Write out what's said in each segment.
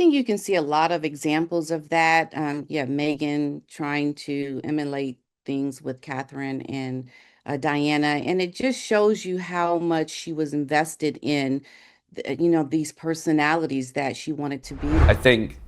think you can see a lot of examples of that. Yeah, Meghan trying to emulate things with Catherine and Diana, and it just shows you how much she was invested in, these personalities that she wanted to be. I think,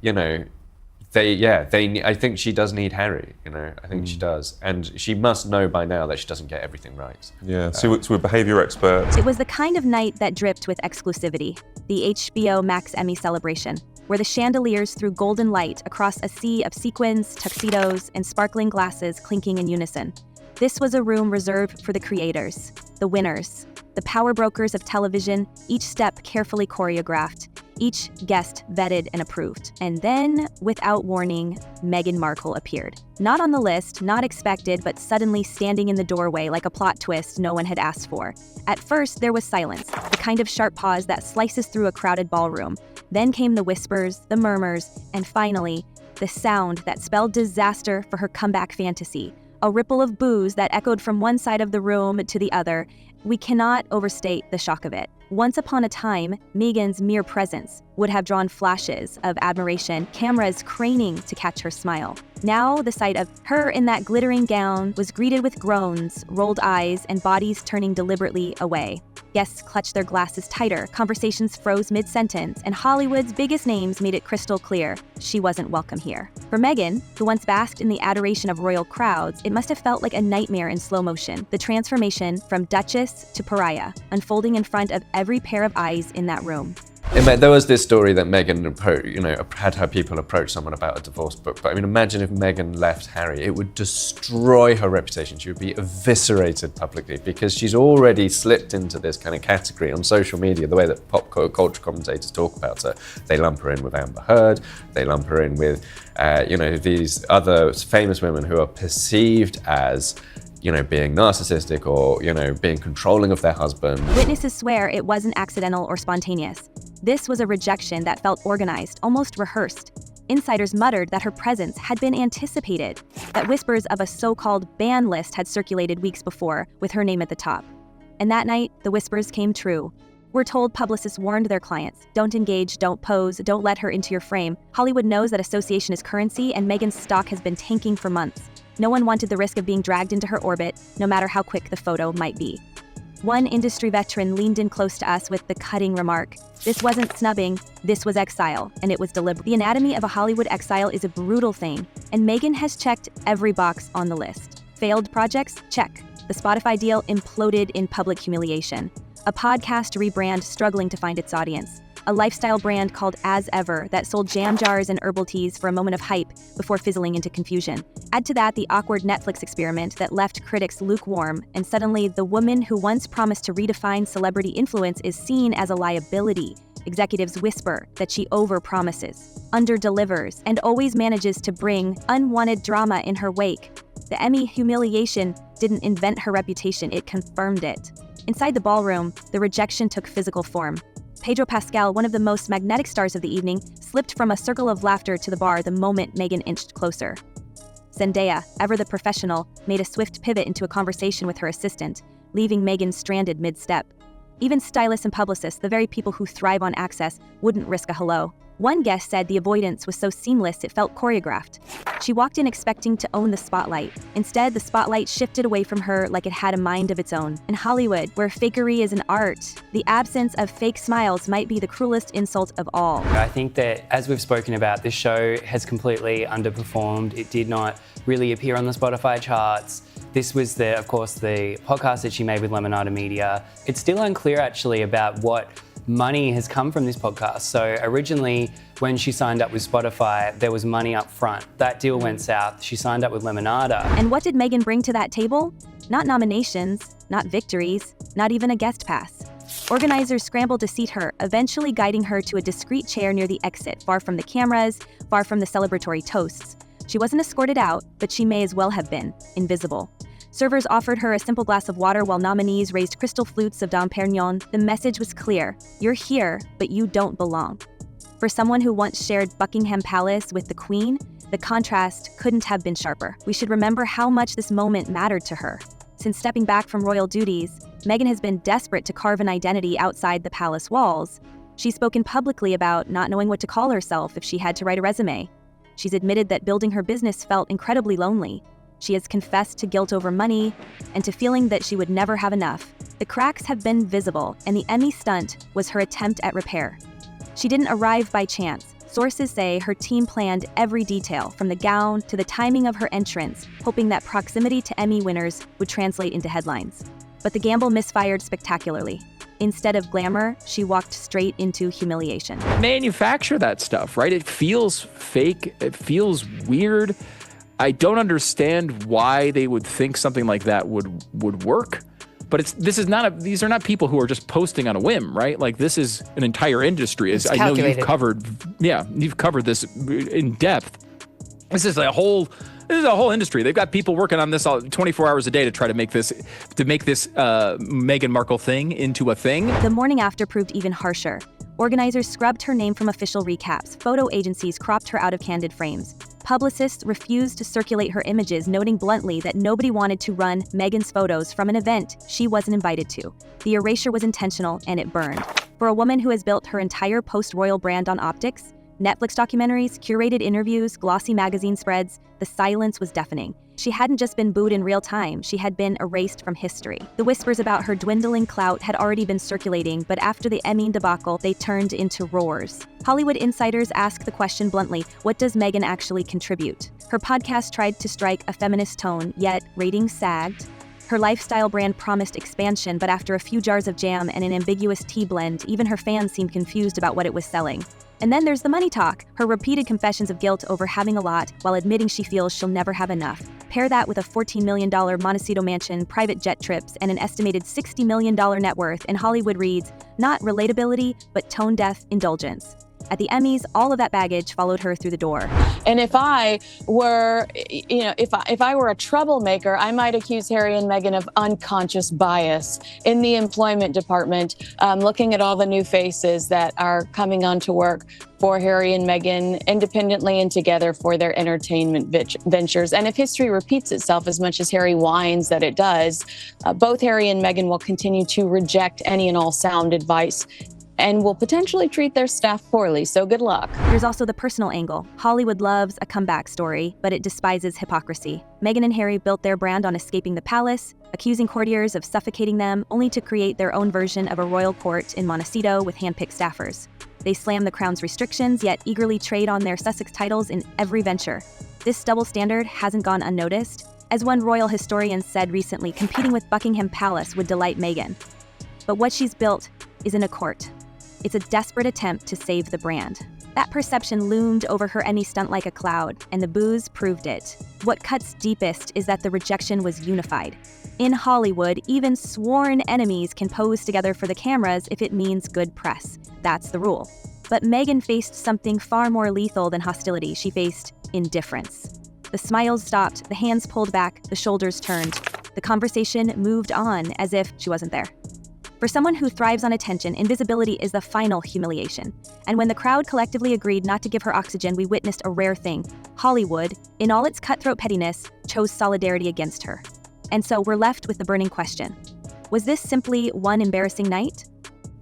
I think she does need Harry, I think she does. And she must know by now that she doesn't get everything right. Yeah, so we're behavior experts. It was the kind of night that dripped with exclusivity, the HBO Max Emmy celebration, where the chandeliers threw golden light across a sea of sequins, tuxedos, and sparkling glasses clinking in unison. This was a room reserved for the creators, the winners, the power brokers of television, each step carefully choreographed, each guest vetted and approved. And then, without warning, Meghan Markle appeared. Not on the list, not expected, but suddenly standing in the doorway like a plot twist no one had asked for. At first, there was silence, the kind of sharp pause that slices through a crowded ballroom. Then came the whispers, the murmurs, and finally, the sound that spelled disaster for her comeback fantasy. A ripple of boos that echoed from one side of the room to the other. We cannot overstate the shock of it. Once upon a time, Meghan's mere presence would have drawn flashes of admiration, cameras craning to catch her smile. Now, the sight of her in that glittering gown was greeted with groans, rolled eyes, and bodies turning deliberately away. Guests clutched their glasses tighter, conversations froze mid-sentence, and Hollywood's biggest names made it crystal clear she wasn't welcome here. For Meghan, who once basked in the adoration of royal crowds, it must have felt like a nightmare in slow motion, the transformation from duchess to pariah, unfolding in front of every pair of eyes in that room. There was this story that Meghan, had her people approach someone about a divorce book. But I mean, imagine if Meghan left Harry, it would destroy her reputation. She would be eviscerated publicly because she's already slipped into this kind of category on social media, the way that pop culture commentators talk about her. They lump her in with Amber Heard. They lump her in with, these other famous women who are perceived as being narcissistic or, being controlling of their husband. Witnesses swear it wasn't accidental or spontaneous. This was a rejection that felt organized, almost rehearsed. Insiders muttered that her presence had been anticipated, that whispers of a so-called ban list had circulated weeks before, with her name at the top. And that night, the whispers came true. We're told publicists warned their clients, don't engage, don't pose, don't let her into your frame. Hollywood knows that association is currency, and Meghan's stock has been tanking for months. No one wanted the risk of being dragged into her orbit, no matter how quick the photo might be. One industry veteran leaned in close to us with the cutting remark, "This wasn't snubbing, this was exile, and it was deliberate." The anatomy of a Hollywood exile is a brutal thing, and Meghan has checked every box on the list. Failed projects? Check. The Spotify deal imploded in public humiliation. A podcast rebrand struggling to find its audience. A lifestyle brand called As Ever that sold jam jars and herbal teas for a moment of hype before fizzling into confusion. Add to that the awkward Netflix experiment that left critics lukewarm, and suddenly the woman who once promised to redefine celebrity influence is seen as a liability. Executives whisper that she over-promises, under-delivers, and always manages to bring unwanted drama in her wake. The Emmy humiliation didn't invent her reputation, it confirmed it. Inside the ballroom, the rejection took physical form. Pedro Pascal, one of the most magnetic stars of the evening, slipped from a circle of laughter to the bar the moment Meghan inched closer. Zendaya, ever the professional, made a swift pivot into a conversation with her assistant, leaving Meghan stranded mid-step. Even stylists and publicists, the very people who thrive on access, wouldn't risk a hello. One guest said the avoidance was so seamless it felt choreographed. She walked in expecting to own the spotlight. Instead, the spotlight shifted away from her like it had a mind of its own. In Hollywood, where fakery is an art, the absence of fake smiles might be the cruelest insult of all. I think that, as we've spoken about, this show has completely underperformed. It did not really appear on the Spotify charts. This was, of course, the podcast that she made with Lemonada Media. It's still unclear, actually, about what money has come from this podcast. So originally, when she signed up with Spotify, there was money up front. That deal went south. She signed up with Lemonada. And what did Meghan bring to that table? Not nominations, not victories, not even a guest pass. Organizers scrambled to seat her, eventually guiding her to a discreet chair near the exit, far from the cameras, far from the celebratory toasts. She wasn't escorted out, but she may as well have been, invisible. Servers offered her a simple glass of water while nominees raised crystal flutes of Dom Perignon. The message was clear. You're here, but you don't belong. For someone who once shared Buckingham Palace with the Queen, the contrast couldn't have been sharper. We should remember how much this moment mattered to her. Since stepping back from royal duties, Meghan has been desperate to carve an identity outside the palace walls, She's spoken publicly about not knowing what to call herself if she had to write a resume. She's admitted that building her business felt incredibly lonely. She has confessed to guilt over money and to feeling that she would never have enough. The cracks have been visible, and the Emmy stunt was her attempt at repair. She didn't arrive by chance. Sources say her team planned every detail, from the gown to the timing of her entrance, hoping that proximity to Emmy winners would translate into headlines. But the gamble misfired spectacularly. Instead of glamour, she walked straight into humiliation. Manufacture that stuff, right? It feels fake. It feels weird. I don't understand why they would think something like that would work. But these are not people who are just posting on a whim, right? Like, this is an entire industry. It's I know calculated. you've covered this in depth. This is a whole industry. They've got people working on this 24 hours a day to try to make this Meghan Markle thing into a thing. The morning after proved even harsher. Organizers scrubbed her name from official recaps. Photo agencies cropped her out of candid frames. Publicists refused to circulate her images, noting bluntly that nobody wanted to run Meghan's photos from an event she wasn't invited to. The erasure was intentional, and it burned. For a woman who has built her entire post-royal brand on optics, Netflix documentaries, curated interviews, glossy magazine spreads, the silence was deafening. She hadn't just been booed in real time, she had been erased from history. The whispers about her dwindling clout had already been circulating, but after the Emmy debacle, they turned into roars. Hollywood insiders asked the question bluntly, what does Meghan actually contribute? Her podcast tried to strike a feminist tone, yet ratings sagged. Her lifestyle brand promised expansion, but after a few jars of jam and an ambiguous tea blend, even her fans seemed confused about what it was selling. And then there's the money talk, her repeated confessions of guilt over having a lot while admitting she feels she'll never have enough. Pair that with a $14 million Montecito mansion, private jet trips, and an estimated $60 million net worth, and Hollywood reads, not relatability, but tone-deaf indulgence. At the Emmys, all of that baggage followed her through the door. And if I were, if I were a troublemaker, I might accuse Harry and Meghan of unconscious bias in the employment department, looking at all the new faces that are coming on to work for Harry and Meghan independently and together for their entertainment ventures. And if history repeats itself as much as Harry whines that it does, both Harry and Meghan will continue to reject any and all sound advice and will potentially treat their staff poorly, so good luck. There's also the personal angle. Hollywood loves a comeback story, but it despises hypocrisy. Meghan and Harry built their brand on escaping the palace, accusing courtiers of suffocating them, only to create their own version of a royal court in Montecito with hand-picked staffers. They slam the crown's restrictions, yet eagerly trade on their Sussex titles in every venture. This double standard hasn't gone unnoticed. As one royal historian said recently, competing with Buckingham Palace would delight Meghan. But what she's built isn't a court. It's a desperate attempt to save the brand. That perception loomed over her Emmy stunt like a cloud, and the boos proved it. What cuts deepest is that the rejection was unified. In Hollywood, even sworn enemies can pose together for the cameras if it means good press. That's the rule. But Meghan faced something far more lethal than hostility. She faced indifference. The smiles stopped, the hands pulled back, the shoulders turned. The conversation moved on as if she wasn't there. For someone who thrives on attention, invisibility is the final humiliation. And when the crowd collectively agreed not to give her oxygen, we witnessed a rare thing. Hollywood, in all its cutthroat pettiness, chose solidarity against her. And so we're left with the burning question. Was this simply one embarrassing night?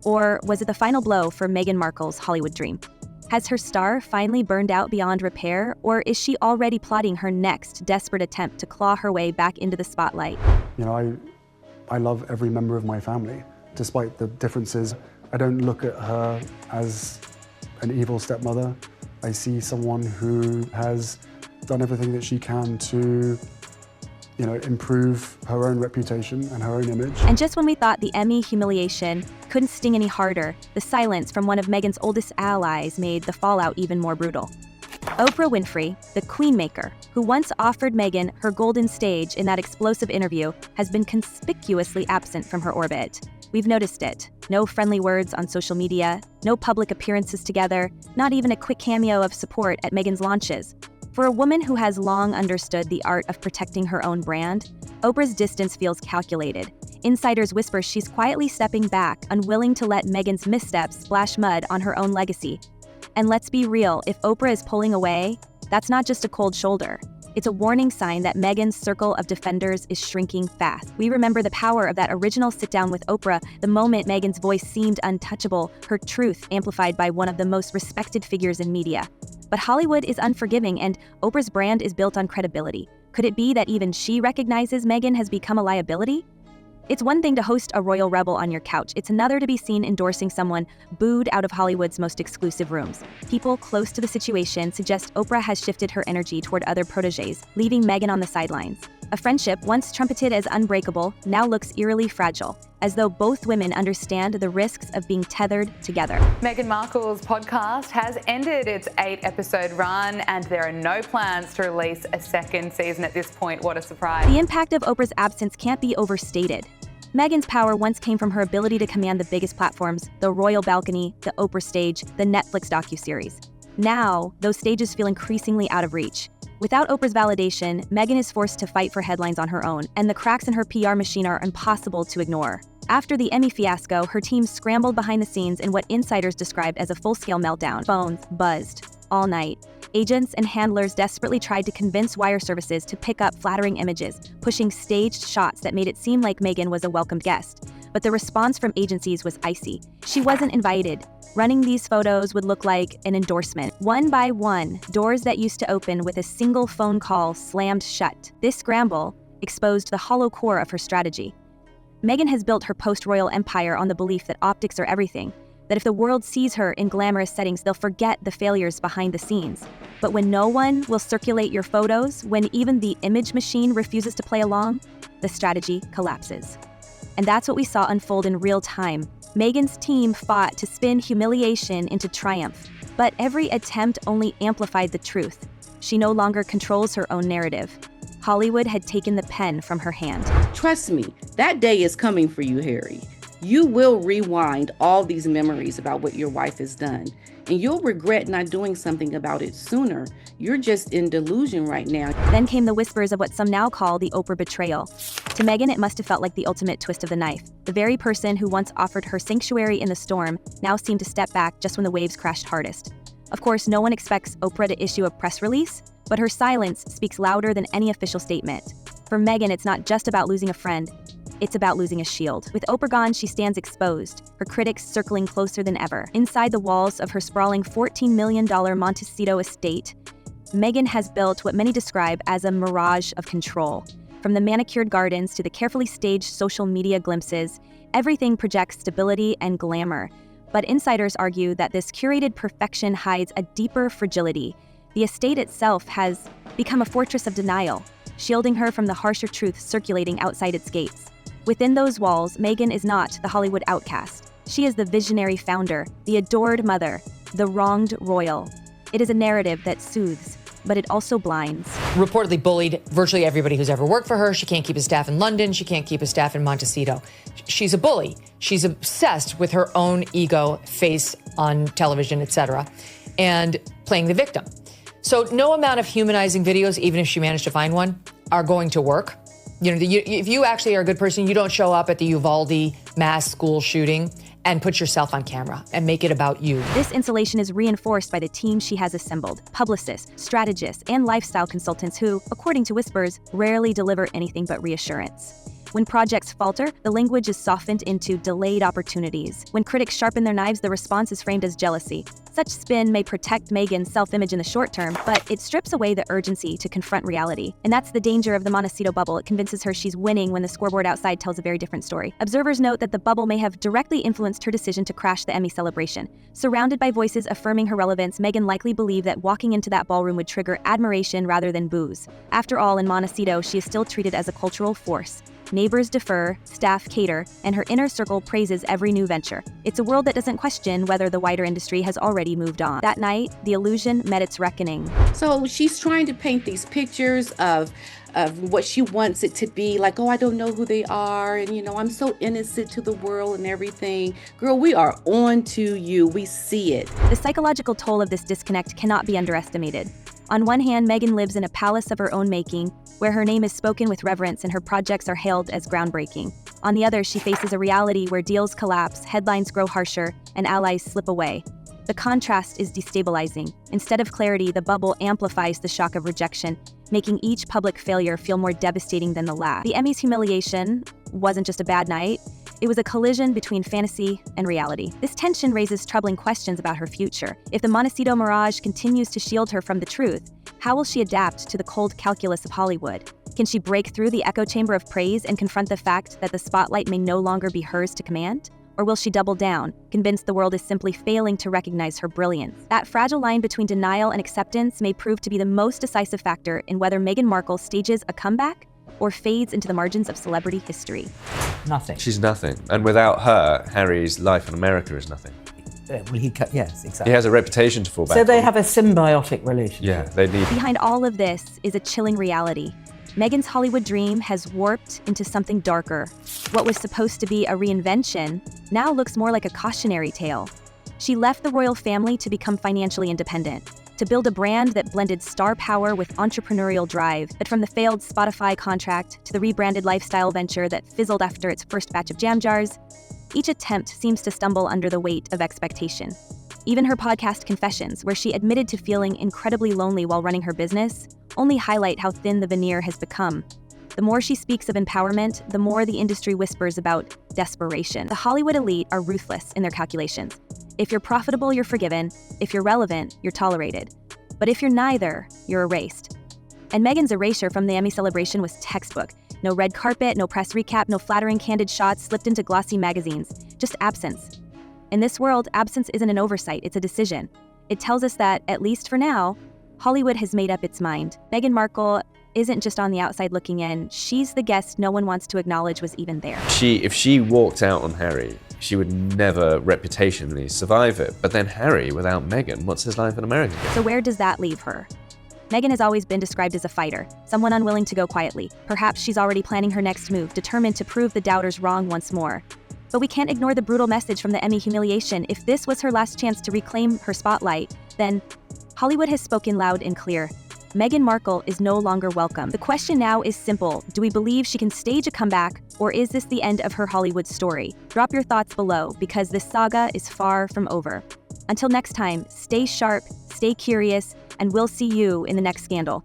Or was it the final blow for Meghan Markle's Hollywood dream? Has her star finally burned out beyond repair, or is she already plotting her next desperate attempt to claw her way back into the spotlight? You know, I love every member of my family. Despite the differences, I don't look at her as an evil stepmother. I see someone who has done everything that she can to, improve her own reputation and her own image. And just when we thought the Emmy humiliation couldn't sting any harder, the silence from one of Meghan's oldest allies made the fallout even more brutal. Oprah Winfrey, the queenmaker, who once offered Meghan her golden stage in that explosive interview, has been conspicuously absent from her orbit. We've noticed it. No friendly words on social media, no public appearances together, not even a quick cameo of support at Meghan's launches. For a woman who has long understood the art of protecting her own brand, Oprah's distance feels calculated. Insiders whisper she's quietly stepping back, unwilling to let Meghan's missteps splash mud on her own legacy. And let's be real, if Oprah is pulling away, that's not just a cold shoulder. It's a warning sign that Meghan's circle of defenders is shrinking fast. We remember the power of that original sit-down with Oprah, the moment Meghan's voice seemed untouchable, her truth amplified by one of the most respected figures in media. But Hollywood is unforgiving, and Oprah's brand is built on credibility. Could it be that even she recognizes Meghan has become a liability? It's one thing to host a royal rebel on your couch. It's another to be seen endorsing someone booed out of Hollywood's most exclusive rooms. People close to the situation suggest Oprah has shifted her energy toward other proteges, leaving Meghan on the sidelines. A friendship once trumpeted as unbreakable now looks eerily fragile, as though both women understand the risks of being tethered together. Meghan Markle's podcast has ended its 8-episode run, and there are no plans to release a second season at this point. What a surprise. The impact of Oprah's absence can't be overstated. Meghan's power once came from her ability to command the biggest platforms, the royal balcony, the Oprah stage, the Netflix docuseries. Now, those stages feel increasingly out of reach. Without Oprah's validation, Meghan is forced to fight for headlines on her own, and the cracks in her PR machine are impossible to ignore. After the Emmy fiasco, her team scrambled behind the scenes in what insiders described as a full-scale meltdown. Phones buzzed all night. Agents and handlers desperately tried to convince wire services to pick up flattering images, pushing staged shots that made it seem like Meghan was a welcomed guest. But the response from agencies was icy. She wasn't invited. Running these photos would look like an endorsement. One by one, doors that used to open with a single phone call slammed shut. This scramble exposed the hollow core of her strategy. Meghan has built her post-royal empire on the belief that optics are everything, that if the world sees her in glamorous settings, they'll forget the failures behind the scenes. But when no one will circulate your photos, when even the image machine refuses to play along, the strategy collapses. And that's what we saw unfold in real time. Meghan's team fought to spin humiliation into triumph, but every attempt only amplified the truth. She no longer controls her own narrative. Hollywood had taken the pen from her hand. Trust me, that day is coming for you, Harry. You will rewind all these memories about what your wife has done, and you'll regret not doing something about it sooner. You're just in delusion right now. Then came the whispers of what some now call the Oprah betrayal. To Meghan, it must have felt like the ultimate twist of the knife. The very person who once offered her sanctuary in the storm now seemed to step back just when the waves crashed hardest. Of course, no one expects Oprah to issue a press release, but her silence speaks louder than any official statement. For Meghan, it's not just about losing a friend. It's about losing a shield. With Oprah gone, she stands exposed, her critics circling closer than ever. Inside the walls of her sprawling $14 million Montecito estate, Meghan has built what many describe as a mirage of control. From the manicured gardens to the carefully staged social media glimpses, everything projects stability and glamour. But insiders argue that this curated perfection hides a deeper fragility. The estate itself has become a fortress of denial, shielding her from the harsher truth circulating outside its gates. Within those walls, Meghan is not the Hollywood outcast. She is the visionary founder, the adored mother, the wronged royal. It is a narrative that soothes, but it also blinds. Reportedly bullied virtually everybody who's ever worked for her. She can't keep a staff in London. She can't keep a staff in Montecito. She's a bully. She's obsessed with her own ego, face on television, etc., and playing the victim. So no amount of humanizing videos, even if she managed to find one, are going to work. You know, if you actually are a good person, you don't show up at the Uvalde mass school shooting and put yourself on camera and make it about you. This insulation is reinforced by the team she has assembled, publicists, strategists, and lifestyle consultants who, according to whispers, rarely deliver anything but reassurance. When projects falter, the language is softened into delayed opportunities. When critics sharpen their knives, the response is framed as jealousy. Such spin may protect Meghan's self-image in the short term, but it strips away the urgency to confront reality. And that's the danger of the Montecito bubble. It convinces her she's winning when the scoreboard outside tells a very different story. Observers note that the bubble may have directly influenced her decision to crash the Emmy celebration. Surrounded by voices affirming her relevance, Meghan likely believed that walking into that ballroom would trigger admiration rather than boos. After all, in Montecito, she is still treated as a cultural force. Neighbors defer, staff cater, and her inner circle praises every new venture. It's a world that doesn't question whether the wider industry has already moved on. That night, the illusion met its reckoning. So she's trying to paint these pictures of what she wants it to be, like, oh, I don't know who they are, and I'm so innocent to the world and everything. Girl, we are on to you. We see it. The psychological toll of this disconnect cannot be underestimated. On one hand, Meghan lives in a palace of her own making, where her name is spoken with reverence and her projects are hailed as groundbreaking. On the other, she faces a reality where deals collapse, headlines grow harsher, and allies slip away. The contrast is destabilizing. Instead of clarity, the bubble amplifies the shock of rejection, making each public failure feel more devastating than the last. The Emmys' humiliation wasn't just a bad night, it was a collision between fantasy and reality. This tension raises troubling questions about her future. If the Montecito mirage continues to shield her from the truth, how will she adapt to the cold calculus of Hollywood? Can she break through the echo chamber of praise and confront the fact that the spotlight may no longer be hers to command? Or will she double down, convinced the world is simply failing to recognize her brilliance? That fragile line between denial and acceptance may prove to be the most decisive factor in whether Meghan Markle stages a comeback or fades into the margins of celebrity history. Nothing. She's nothing. And without her, Harry's life in America is nothing. Yes, exactly. He has a reputation to fall back So they on. have a symbiotic relationship. Yeah, they need... Behind all of this is a chilling reality. Meghan's Hollywood dream has warped into something darker. What was supposed to be a reinvention now looks more like a cautionary tale. She left the royal family to become financially independent, to build a brand that blended star power with entrepreneurial drive. But from the failed Spotify contract to the rebranded lifestyle venture that fizzled after its first batch of jam jars, each attempt seems to stumble under the weight of expectation. Even her podcast Confessions, where she admitted to feeling incredibly lonely while running her business, only highlight how thin the veneer has become. The more she speaks of empowerment, the more the industry whispers about desperation. The Hollywood elite are ruthless in their calculations. If you're profitable, you're forgiven. If you're relevant, you're tolerated. But if you're neither, you're erased. And Meghan's erasure from the Emmy celebration was textbook. No red carpet, no press recap, no flattering candid shots slipped into glossy magazines. Just absence. In this world, absence isn't an oversight, it's a decision. It tells us that, at least for now, Hollywood has made up its mind. Meghan Markle isn't just on the outside looking in, she's the guest no one wants to acknowledge was even there. If she walked out on Harry, she would never reputationally survive it. But then Harry, without Meghan, what's his life in America? So where does that leave her? Meghan has always been described as a fighter, someone unwilling to go quietly. Perhaps she's already planning her next move, determined to prove the doubters wrong once more. But we can't ignore the brutal message from the Emmy humiliation. If this was her last chance to reclaim her spotlight, then Hollywood has spoken loud and clear. Meghan Markle is no longer welcome. The question now is simple. Do we believe she can stage a comeback, or is this the end of her Hollywood story? Drop your thoughts below, because this saga is far from over. Until next time, stay sharp, stay curious, and we'll see you in the next scandal.